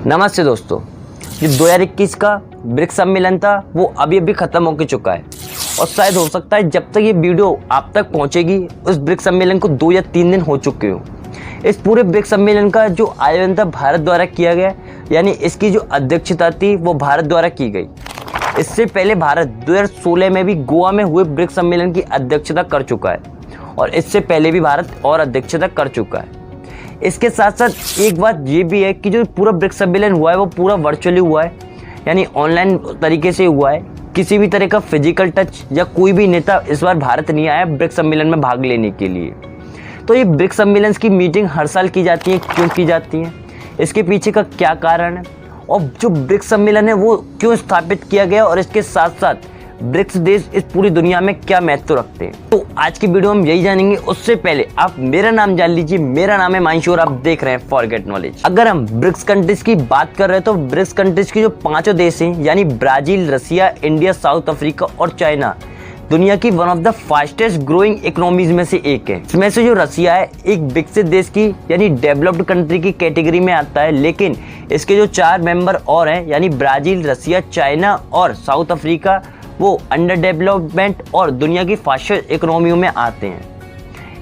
नमस्ते दोस्तों, जो 2021 का ब्रिक्स सम्मेलन था वो अभी खत्म होकर चुका है और शायद हो सकता है जब तक ये वीडियो आप तक पहुंचेगी उस ब्रिक्स सम्मेलन को 2 या 3 दिन हो चुके हो। इस पूरे ब्रिक्स सम्मेलन का जो आयोजन था भारत द्वारा किया गया, यानी इसकी जो अध्यक्षता थी वो भारत द्वारा की गई। इससे पहले भारत 2016 में भी गोवा में हुए ब्रिक्स सम्मेलन की अध्यक्षता कर चुका है और इससे पहले भी भारत और अध्यक्षता कर चुका है। इसके साथ साथ एक बात ये भी है कि जो पूरा ब्रिक्स सम्मेलन हुआ है वो पूरा वर्चुअली हुआ है, यानी ऑनलाइन तरीके से हुआ है। किसी भी तरह का फिजिकल टच या कोई भी नेता इस बार भारत नहीं आया ब्रिक्स सम्मेलन में भाग लेने के लिए। तो ये ब्रिक्स सम्मेलन की मीटिंग हर साल की जाती है, क्यों की जाती है, इसके पीछे का क्या कारण है और जो ब्रिक्स सम्मेलन है वो क्यों स्थापित किया गया और इसके साथ साथ ब्रिक्स देश इस पूरी दुनिया में क्या महत्व रखते हैं। तो आज की वीडियो हम यही जानेंगे। उससे पहले आप मेरा नाम जान लीजिए। मेरा नाम है मानशू और आप देख रहे हैं फॉरगेट नॉलेज। अगर हम ब्रिक्स कंट्रीज की बात कर रहे हैं तो ब्रिक्स कंट्रीज की जो 5 देश हैं, यानी ब्राजील, रसिया, इंडिया, साउथ अफ्रीका और चाइना, दुनिया की one of the fastest growing economies में से एक है। इसमें से जो रसिया है एक विकसित देश की यानी डेवलप्ड कंट्री की कैटेगरी में आता है, लेकिन इसके जो 4 मेंबर और हैं यानी ब्राजील, रसिया, चाइना और साउथ अफ्रीका, वो अंडर डेवलपमेंट और दुनिया की फास्टेस्ट इकोनॉमियों में आते हैं।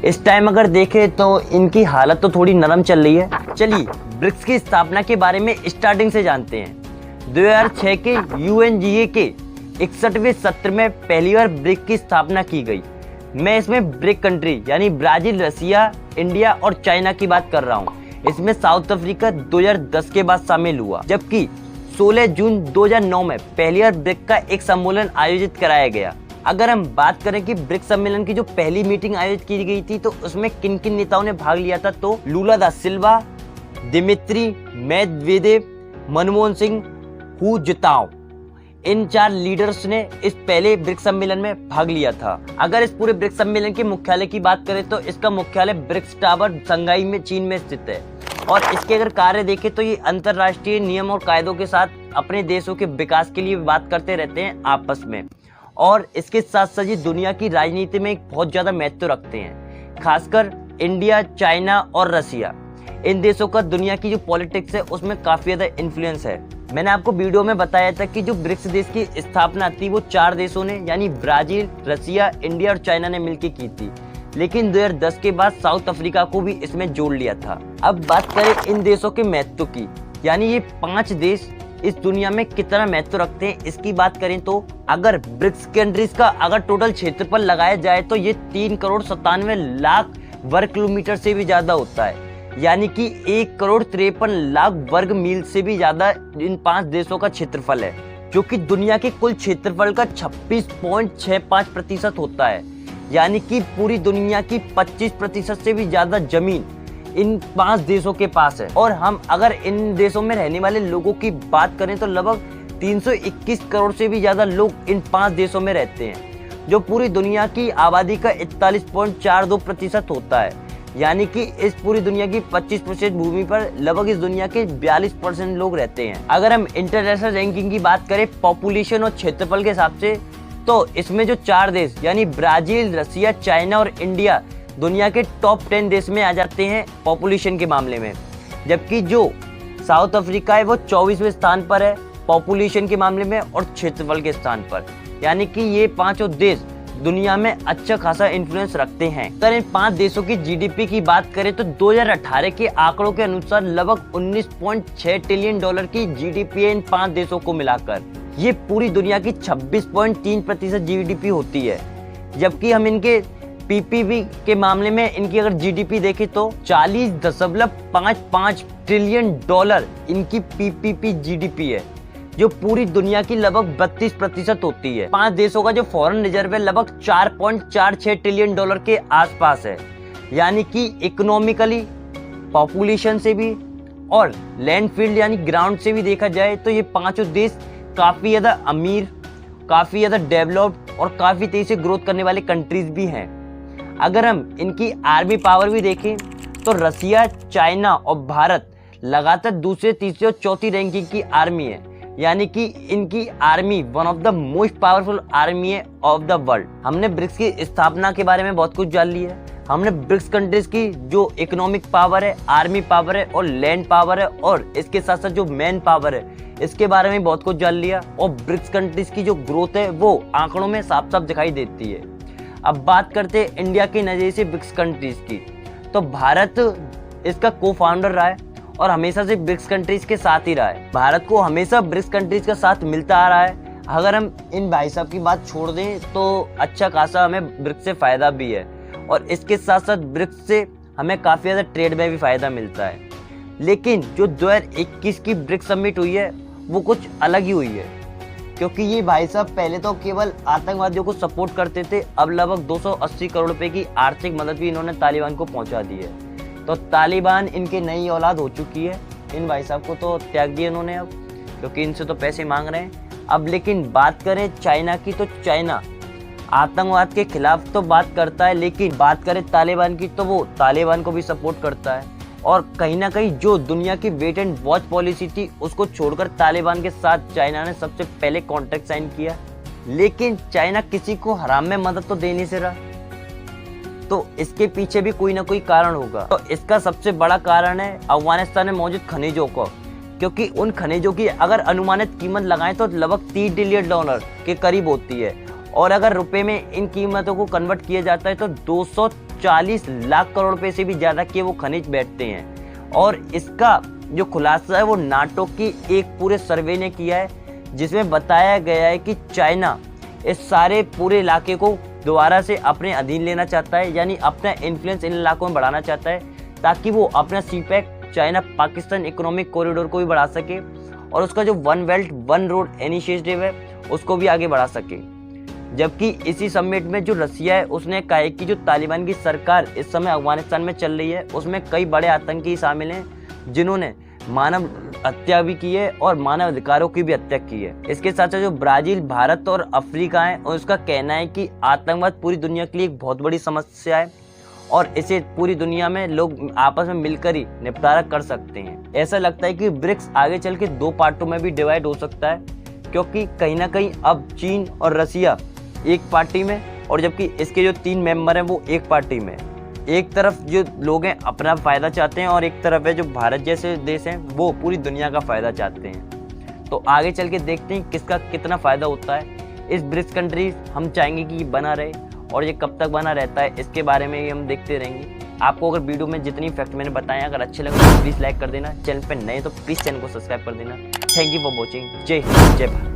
इस टाइम अगर देखें तो इनकी हालत तो थोड़ी नरम चल रही है। चलिए ब्रिक्स की स्थापना के बारे में स्टार्टिंग से जानते हैं। 2006 के UNGA के 61वें सत्र में पहली बार ब्रिक की स्थापना की गई। मैं इसमें ब्रिक कंट्री यानी ब्राजील, रसिया, इंडिया और चाइना की बात कर रहा हूँ। इसमें साउथ अफ्रीका 2010 के बाद शामिल हुआ, जबकि 16 जून 2009 में पहली बार ब्रिक का एक सम्मेलन आयोजित कराया गया। अगर हम बात करें कि ब्रिक्स सम्मेलन की जो पहली मीटिंग आयोजित की गई थी तो उसमें किन किन नेताओं ने भाग लिया था, तो लूला दा सिल्वा, दिमित्री मेदवेदेव, मनमोहन सिंह, हू जिताओ, इन 4 लीडर्स ने इस पहले ब्रिक्स सम्मेलन में भाग लिया था। अगर इस पूरे ब्रिक्स सम्मेलन के मुख्यालय की बात करें तो इसका मुख्यालय ब्रिक्स टावर शंघाई में चीन में स्थित है और इसके अगर कार्य देखें तो ये अंतरराष्ट्रीय नियम और कायदों के साथ अपने देशों के विकास के लिए बात करते रहते हैं आपस में, और इसके साथ साथ ये दुनिया की राजनीति में एक बहुत ज्यादा महत्व रखते हैं। खासकर इंडिया, चाइना और रसिया, इन देशों का दुनिया की जो पॉलिटिक्स है उसमें काफी ज्यादा इन्फ्लुएंस है। मैंने आपको वीडियो में बताया था कि जो ब्रिक्स देश की स्थापना थी वो 4 देशों ने यानी ब्राजील, रसिया, इंडिया और चाइना ने मिलकर की थी, लेकिन 2010 के बाद साउथ अफ्रीका को भी इसमें जोड़ लिया था। अब बात करें इन देशों के महत्व की, यानी ये 5 देश इस दुनिया में कितना महत्व रखते हैं इसकी बात करें तो अगर ब्रिक्स कंट्रीज का अगर टोटल क्षेत्रफल लगाया जाए तो ये 3,97,00,000 वर्ग किलोमीटर से भी ज्यादा होता है, यानी कि 1,53,00,000 वर्ग मील से भी ज्यादा इन 5 देशों का क्षेत्रफल है, जो कि दुनिया के कुल क्षेत्रफल का 26.65% होता है। यानी कि पूरी दुनिया की 25% से भी ज्यादा जमीन इन 5 देशों के पास है। और हम अगर इन देशों में रहने वाले लोगों की बात करें तो लगभग 321 करोड़ से भी ज्यादा लोग इन 5 देशों में रहते हैं, जो पूरी दुनिया की आबादी का 41.42% होता है। यानी कि इस पूरी दुनिया की 25% भूमि पर लगभग इस दुनिया के 42% लोग रहते हैं। अगर हम इंटरनेशनल रैंकिंग की बात करें पॉपुलेशन और क्षेत्रफल के हिसाब से तो इसमें जो 4 देश यानी ब्राजील, रसिया, चाइना और इंडिया दुनिया के टॉप 10 देश में आ जाते हैं पॉपुलेशन के मामले में, जबकि जो साउथ अफ्रीका है वो 24वें स्थान पर है पॉपुलेशन के मामले में और क्षेत्रफल के स्थान पर। यानी कि ये 5 देश दुनिया में अच्छा खासा इन्फ्लुएंस रखते हैं। अगर इन 5 देशों की GDP की बात करें तो 2018 के आंकड़ों के अनुसार लगभग $19.6 ट्रिलियन की GDP है इन 5 देशों को मिलाकर। ये पूरी दुनिया की 26.3% GDP होती है, जबकि हम इनके PPP के मामले में इनकी अगर GDP देखें तो $40.55 ट्रिलियन इनकी PPP GDP है, जो पूरी दुनिया की लगभग 32% होती है। 5 देशों का जो फॉरेन रिजर्व है लगभग $4.46 ट्रिलियन के आसपास है। यानी कि इकोनॉमिकली, पॉपुलेशन से भी और लैंडफील्ड यानी ग्राउंड से भी देखा जाए तो ये 5 देश काफी ज्यादा अमीर, काफी ज्यादा डेवलप्ड और काफी तेजी से ग्रोथ करने वाले कंट्रीज भी हैं। अगर हम इनकी आर्मी पावर भी देखें तो रसिया, चाइना और भारत लगातार दूसरे, तीसरे और चौथी रैंकिंग की आर्मी है, यानी कि इनकी army one of the most powerful army है ऑफ द वर्ल्ड। हमने ब्रिक्स की स्थापना के बारे में बहुत कुछ जान लिया है। हमने ब्रिक्स कंट्रीज की जो इकोनॉमिक पावर है, आर्मी पावर है और लैंड पावर है और इसके साथ साथ जो मैन पावर है, इसके बारे में बहुत कुछ जान लिया। और ब्रिक्स कंट्रीज की जो ग्रोथ है वो आंकड़ों में साफ साफ दिखाई देती है। अब बात करते हैं इंडिया के नजरिए से ब्रिक्स कंट्रीज की, तो भारत इसका को फाउंडर रहा है और हमेशा से ब्रिक्स कंट्रीज के साथ ही रहा है। भारत को हमेशा ब्रिक्स कंट्रीज का साथ मिलता आ रहा है। अगर हम इन भाई साहब की बात छोड़ दें तो अच्छा खासा हमें ब्रिक्स से फायदा भी है और इसके साथ साथ ब्रिक्स से हमें काफी ज्यादा ट्रेड में भी फायदा मिलता है। लेकिन जो 2021 की ब्रिक्स समिट हुई है वो कुछ अलग ही हुई है, क्योंकि ये भाई साहब पहले तो केवल आतंकवादियों को सपोर्ट करते थे, अब लगभग 280 करोड़ रुपए की आर्थिक मदद भी इन्होंने तालिबान को पहुंचा दी है। तो तालिबान इनकी नई औलाद हो चुकी है। इन भाई साहब को तो त्याग दिया इन्होंने अब, क्योंकि इनसे तो पैसे मांग रहे हैं। अब लेकिन बात करें चाइना की, तो चाइना आतंकवाद के खिलाफ तो बात करता है, लेकिन बात करें तालिबान की तो वो तालिबान को भी सपोर्ट करता है। और कहीं ना कहीं जो दुनिया की वेट एंड वॉच पॉलिसी थी उसको छोड़कर तालिबान के साथ चाइना ने सबसे पहले कॉन्ट्रैक्ट साइन किया। लेकिन चाइना किसी को हराम में मदद तो दे नहीं से रहा, तो इसके पीछे भी कोई ना कोई कारण होगा। तो इसका सबसे बड़ा कारण है अफगानिस्तान में मौजूद खनिजों को, क्योंकि उन खनिजों की अगर अनुमानित कीमत लगाएं तो लगभग $30 बिलियन के करीब होती है और अगर रुपए में इन कीमतों को कन्वर्ट किया जाता है तो 240 लाख करोड़ रुपए से भी ज्यादा के वो खनिज बैठते हैं। और इसका जो खुलासा है वो नाटो की एक पूरे सर्वे ने किया है, जिसमें बताया गया है कि चाइना इस सारे पूरे इलाके को दोबारा से अपने अधीन लेना चाहता है, यानी अपना इन्फ्लुएंस इन इलाकों में बढ़ाना चाहता है, ताकि वो अपना CPEC China Pakistan economic corridor को भी बढ़ा सके और उसका जो one belt one road initiative है उसको भी आगे बढ़ा सके। जबकि इसी समिट में जो रसिया है उसने कहा है कि जो तालिबान की सरकार इस समय अफगानिस्तान में चल रही है उसमें कई बड़े आतंकी शामिल हैं जिन्होंने मानव हत्या भी की है और मानव अधिकारों की भी हत्या की है। इसके साथ साथ जो ब्राजील, भारत और अफ्रीका है उसका कहना है कि आतंकवाद पूरी दुनिया के लिए एक बहुत बड़ी समस्या है और इसे पूरी दुनिया में लोग आपस में मिलकर ही निपटारा कर सकते हैं। ऐसा लगता है कि ब्रिक्स आगे चल के 2 पार्टों में भी डिवाइड हो सकता है, क्योंकि कहीं ना कहीं अब चीन और रसिया एक पार्टी में और जबकि इसके जो 3 मेंबर हैं वो एक पार्टी में। एक तरफ जो लोग हैं अपना फायदा चाहते हैं और एक तरफ है जो भारत जैसे देश हैं वो पूरी दुनिया का फायदा चाहते हैं। तो आगे चल के देखते हैं किसका कितना फायदा होता है। इस ब्रिक्स कंट्रीज हम चाहेंगे कि ये बना रहे और ये कब तक बना रहता है इसके बारे में हम देखते रहेंगे। आपको अगर वीडियो में जितनी फैक्ट मैंने बताए अगर अच्छे लगे तो प्लीज़ लाइक कर देना, चैनल पर नए तो प्लीज़ चैनल को सब्सक्राइब कर देना। Thank you for watching. जय हिंद, जय भारत।